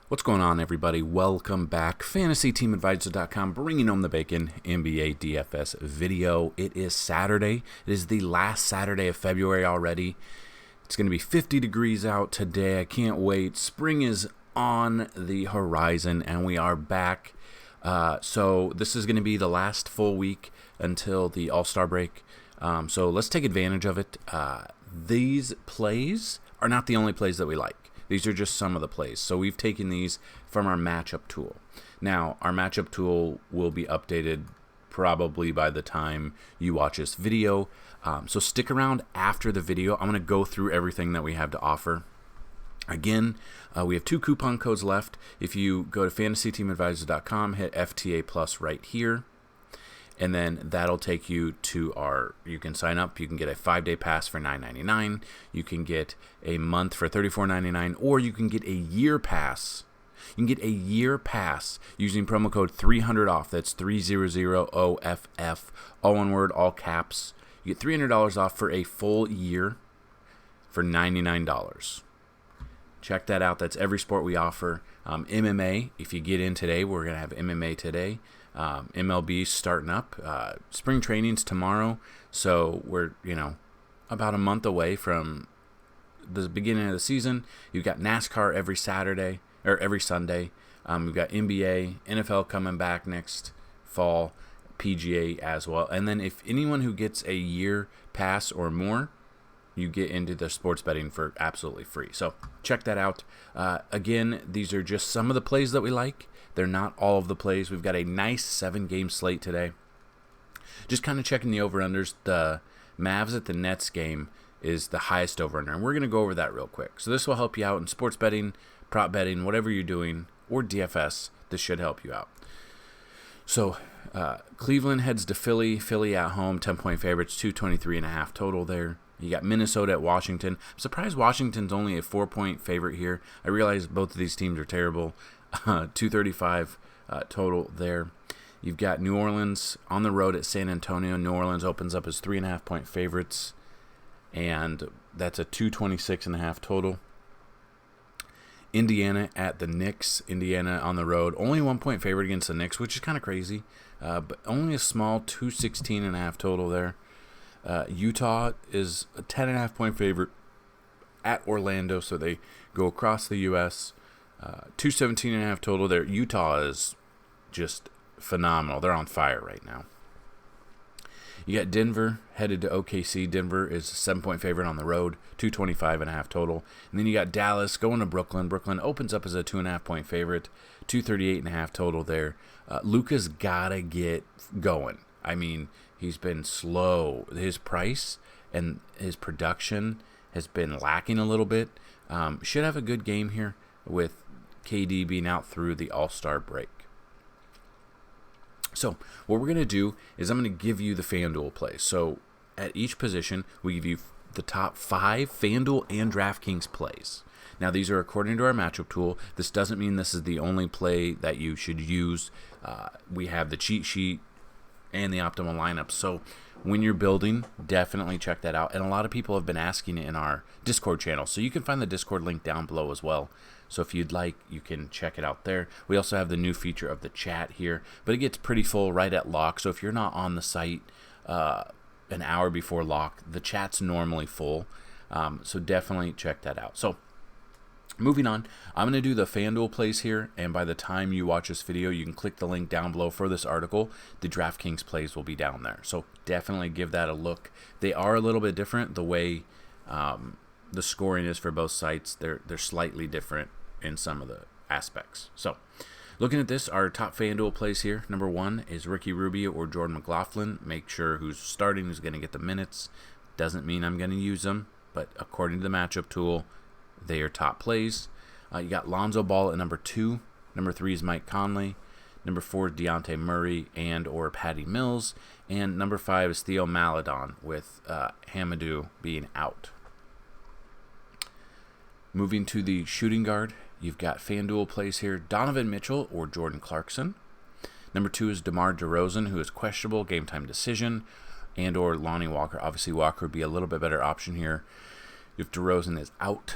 What's going on, everybody? Welcome back. FantasyTeamAdvisor.com, bringing home the bacon NBA DFS video. It is Saturday. It is the last Saturday of February already. It's going to be 50 degrees out today. I can't wait. Spring is on the horizon, and we are back. So this is going to be the last full week until the All-Star break. So let's take advantage of it. These plays are not the only plays that we like. These are just some of the plays. So we've taken these from our matchup tool. Now, our matchup tool will be updated probably by the time you watch this video. So stick around after the video. I'm going to go through everything that we have to offer. Again, we have 2 coupon codes left. If you go to FantasyTeamAdvisor.com, hit FTA Plus right here. And then that'll take you to you can sign up. You can get a 5-day pass for $9.99. You can get a month for $34.99, or you can get a year pass. You can get a year pass using promo code 300OFF. That's 300OFF, all one word, all caps. You get $300 off for a full year for $99. Check that out. That's every sport we offer. MMA, if you get in today, we're going to have MMA today. MLB starting up. Spring training's tomorrow, so we're about a month away from the beginning of the season. You've got NASCAR every Saturday or every Sunday. We've got NBA, NFL coming back next fall, PGA as well. And then if anyone who gets a year pass or more, you get into the sports betting for absolutely free. So check that out. Again, these are just some of the plays that we like. They're not all of the plays. We've got a nice 7-game slate today. Just kind of checking the over-unders. The Mavs at the Nets game is the highest over-under, and we're going to go over that real quick. So this will help you out in sports betting, prop betting, whatever you're doing, or DFS. This should help you out. So Cleveland heads to Philly. Philly at home, 10-point favorites, 223.5 total there. You got Minnesota at Washington. I'm surprised Washington's only a 4-point favorite here. I realize both of these teams are terrible. 235 total there. You've got New Orleans on the road at San Antonio. New Orleans opens up as 3.5-point favorites, and that's a 226.5 total. Indiana at the Knicks. Indiana on the road, only 1-point favorite against the Knicks, which is kind of crazy, but only a small 216.5 total there. Utah is a 10.5-point favorite at Orlando, so they go across the U.S. 217.5 total there. Utah is just phenomenal. They're on fire right now. You got Denver headed to OKC. Denver is a 7-point favorite on the road, 225.5 total. And then you got Dallas going to Brooklyn. Brooklyn opens up as a 2.5-point favorite, 238.5 total there. Luka's got to get going. I mean, he's been slow. His price and his production has been lacking a little bit. Should have a good game here with KD being out through the All-Star break. So what we're going to do is I'm going to give you the Fanduel plays. So at each position, we give you the top 5 Fanduel and DraftKings plays. Now, these are according to our matchup tool. This doesn't mean this is the only play that you should use. We have the cheat sheet and the optimal lineup. So when you're building, definitely check that out. And a lot of people have been asking in our Discord channel. So you can find the Discord link down below as well. So if you'd like, you can check it out there. We also have the new feature of the chat here, but it gets pretty full right at lock. So if you're not on the site an hour before lock, the chat's normally full. So definitely check that out. So moving on, I'm going to do the Fanduel plays here, and by the time you watch this video, you can click the link down below for this article. The DraftKings plays will be down there. So definitely give that a look. They are a little bit different. The way the scoring is for both sites, they're slightly different in some of the aspects. So looking at this, our top Fanduel plays here. Number 1 is Ricky Rubio or Jordan McLaughlin. Make sure who's starting, who's going to get the minutes. Doesn't mean I'm going to use them, but according to the matchup tool, they are top plays. You got Lonzo Ball at number 2. Number 3 is Mike Conley. Number 4 is Dejounte Murray and or Patty Mills. And number 5 is Theo Maledon, with Hamidou being out. Moving to the shooting guard, you've got Fanduel plays here. Donovan Mitchell or Jordan Clarkson. Number 2 is DeMar DeRozan, who is questionable, game time decision, and or Lonnie Walker. Obviously, Walker would be a little bit better option here if DeRozan is out.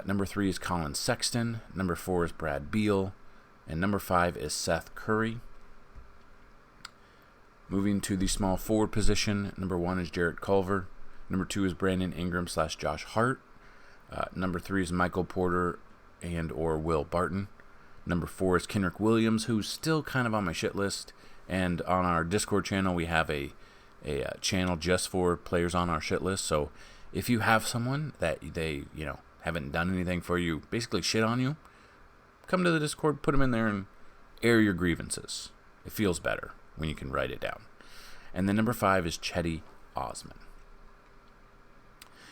Number 3 is Colin Sexton. Number 4 is Brad Beal. And number 5 is Seth Curry. Moving to the small forward position, number 1 is Jarrett Culver. Number 2 is Brandon Ingram / Josh Hart. Number 3 is Michael Porter and or Will Barton. Number 4 is Kenrick Williams, who's still kind of on my shit list. And on our Discord channel, we have a channel just for players on our shit list. So if you have someone that they haven't done anything for you, basically shit on you, come to the Discord, put them in there, and air your grievances. It feels better when you can write it down. And then number 5 is Chetty Osmond.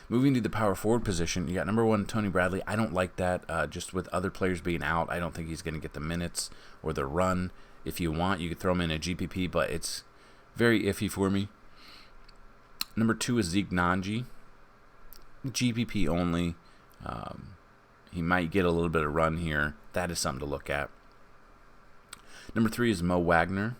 Moving to the power forward position, you got number 1, Tony Bradley. I don't like that. Just with other players being out, I don't think he's going to get the minutes or the run. If you want, you could throw him in a GPP, but it's very iffy for me. Number 2 is Zeke Nanji. GPP only. He might get a little bit of run here. That is something to look at. Number 3 is Mo Wagner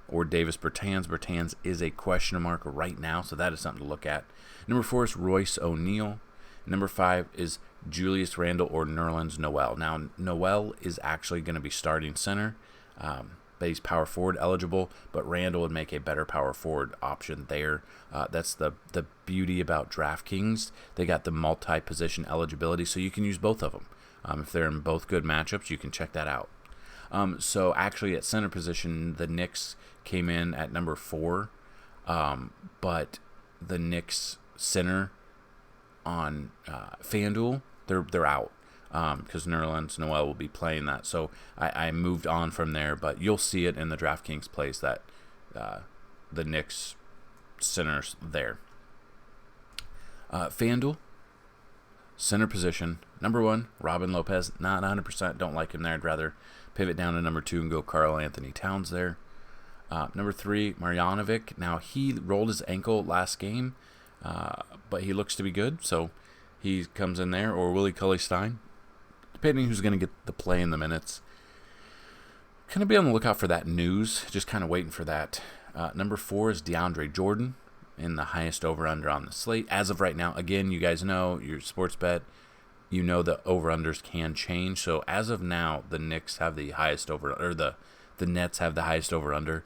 or Davis Bertans. Bertans is a question mark right now, so that is something to look at. Number 4 is Royce O'Neal. Number 5 is Julius Randle or Nerlens Noel. Now, Noel is actually going to be starting center, but he's power forward eligible, but Randle would make a better power forward option there. That's the beauty about DraftKings. They got the multi-position eligibility, so you can use both of them. If they're in both good matchups, you can check that out. So actually at center position, the Knicks came in at number 4, but the Knicks center on Fanduel, they're out because Nerlens Noel will be playing that. So I moved on from there, but you'll see it in the DraftKings plays that the Knicks center's there. Fanduel, center position, number 1, Robin Lopez. Not 100%, don't like him there. I'd rather pivot down to number 2 and go Karl Anthony Towns there. Number 3, Marjanovic. Now, he rolled his ankle last game, but he looks to be good, so he comes in there. Or Willie Cauley-Stein, depending who's going to get the play in the minutes. Kind of be on the lookout for that news, just kind of waiting for that. Number 4 is DeAndre Jordan in the highest over-under on the slate. As of right now, again, you guys know, your sports bet, you know the over-unders can change. So as of now, the Knicks have the highest over, or the Nets have the highest over-under.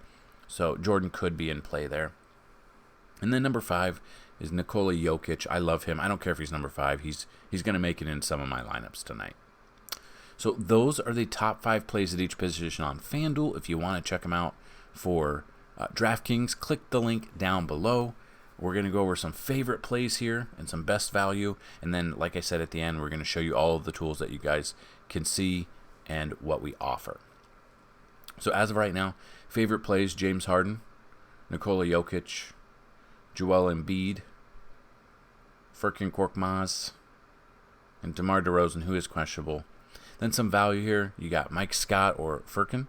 So Jordan could be in play there. And then number 5 is Nikola Jokic. I love him. I don't care if he's number 5. He's going to make it in some of my lineups tonight. So those are the top 5 plays at each position on FanDuel. If you want to check them out for DraftKings, click the link down below. We're going to go over some favorite plays here and some best value. And then, like I said at the end, we're going to show you all of the tools that you guys can see and what we offer. So as of right now, favorite plays, James Harden, Nikola Jokic, Joel Embiid, Furkan Korkmaz, and DeMar DeRozan, who is questionable. Then some value here. You got Mike Scott or Furkan.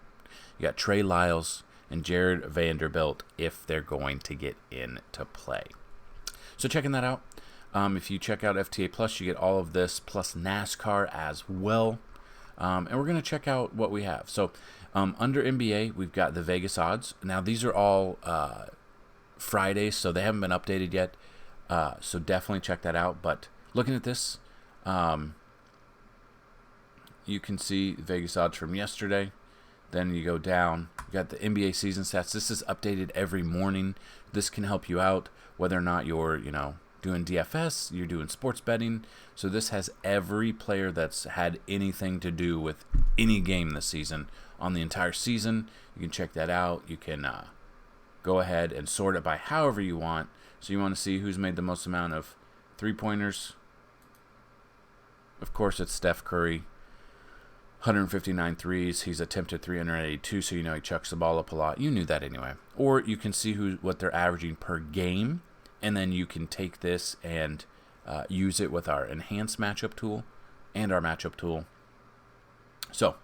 You got Trey Lyles and Jared Vanderbilt if they're going to get into play. So checking that out. If you check out FTA Plus, you get all of this plus NASCAR as well. And we're going to check out what we have. So under NBA, we've got the Vegas odds. Now, these are all Fridays, so they haven't been updated yet. So definitely check that out. But looking at this, you can see Vegas odds from yesterday. Then you go down, you got the NBA season stats. This is updated every morning. This can help you out whether or not you're, doing DFS, you're doing sports betting. So this has every player that's had anything to do with any game this season on the entire season. You can check that out. You can go ahead and sort it by however you want. So you want to see who's made the most amount of three-pointers. Of course, it's Steph Curry. 159 threes. He's attempted 382, so you know he chucks the ball up a lot. You knew that anyway. Or you can see what they're averaging per game, and then you can take this and use it with our enhanced matchup tool and our matchup tool. So,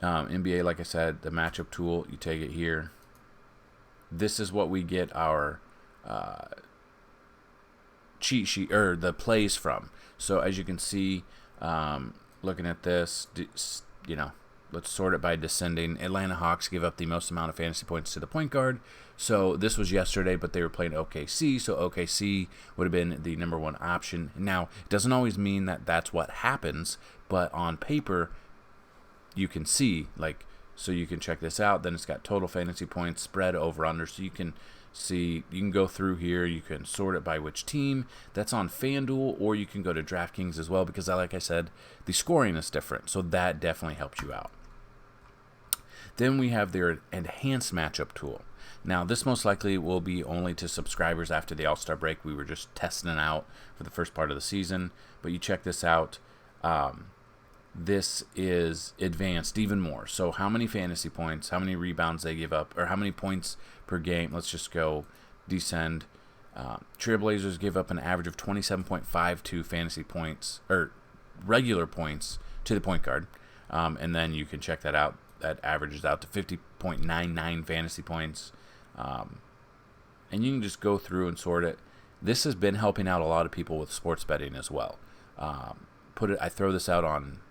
NBA, like I said, the matchup tool, you take it here. This is what we get our cheat sheet, or the plays from. So as you can see, looking at this, let's sort it by descending. Atlanta Hawks give up the most amount of fantasy points to the point guard. So this was yesterday, but they were playing OKC, so OKC would have been the number one option. Now, it doesn't always mean that that's what happens, but on paper, you can see, like, so you can check this out. Then it's got total fantasy points, spread, over, under, so you can see, you can go through here, you can sort it by which team. That's on Fanduel, or you can go to DraftKings as well, because like I said, the scoring is different, so that definitely helps you out. Then we have their enhanced matchup tool. Now, this most likely will be only to subscribers after the All-Star break. We were just testing it out for the first part of the season, but you check this out. This is advanced even more. So how many fantasy points, how many rebounds they give up, or how many points per game. Let's just go descend. Trailblazers give up an average of 27.52 fantasy points, or regular points, to the point guard. And then you can check that out. That averages out to 50.99 fantasy points. And you can just go through and sort it. This has been helping out a lot of people with sports betting as well. I throw this out on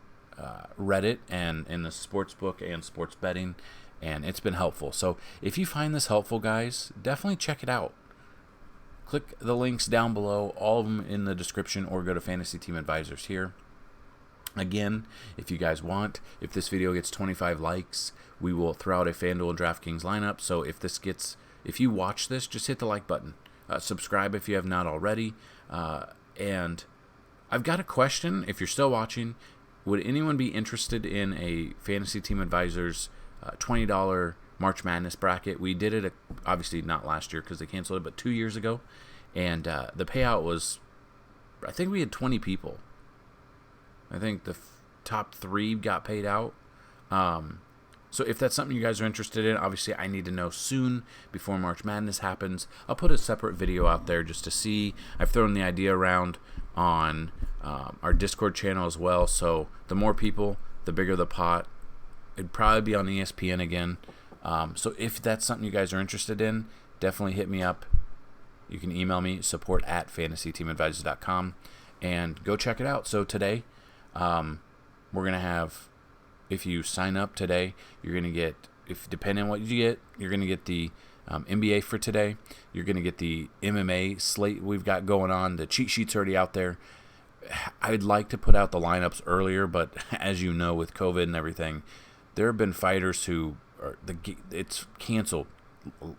Reddit and in the sports book and sports betting, and it's been helpful. So if you find this helpful, guys, definitely check it out. Click the links down below, all of them in the description, or go to Fantasy Team Advisors here. Again, if you guys want, if this video gets 25 likes, we will throw out a FanDuel and DraftKings lineup. So if you watch this, just hit the like button. Subscribe if you have not already. And I've got a question. If you're still watching, would anyone be interested in a Fantasy Team Advisors $20 March Madness bracket? We did it, obviously not last year because they canceled it, but 2 years ago. And the payout was, I think we had 20 people. I think the top 3 got paid out. So if that's something you guys are interested in, obviously I need to know soon before March Madness happens. I'll put a separate video out there just to see. I've thrown the idea around on our Discord channel as well. So the more people, the bigger the pot. It'd probably be on ESPN again. So if that's something you guys are interested in, definitely hit me up. You can email me, support@fantasyteamadvisors.com, and go check it out. So today, we're going to have, if you sign up today, you're going to get, depending on what you get, you're going to get the NBA for today. You're going to get the MMA slate we've got going on. The cheat sheet's already out there. I'd like to put out the lineups earlier, but as you know, with COVID and everything, there have been fighters who it's canceled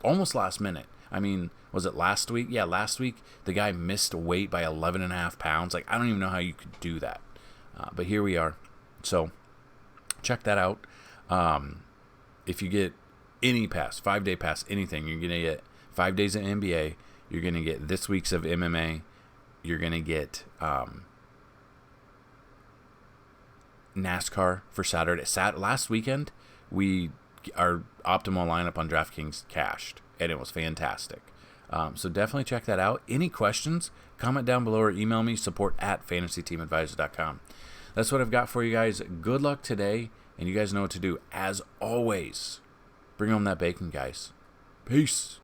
almost last minute. I mean, was it last week? Yeah, last week the guy missed weight by 11.5 pounds. Like, I don't even know how you could do that. But here we are. So check that out. If you get any pass, 5-day pass, anything, you're going to get 5 days of NBA. You're going to get this week's of MMA. You're going to get NASCAR for Saturday. Last weekend, our optimal lineup on DraftKings cashed, and it was fantastic. So definitely check that out. Any questions, comment down below or email me, support@fantasyteamadvisors.com. That's what I've got for you guys. Good luck today, and you guys know what to do. As always, bring home that bacon, guys. Peace.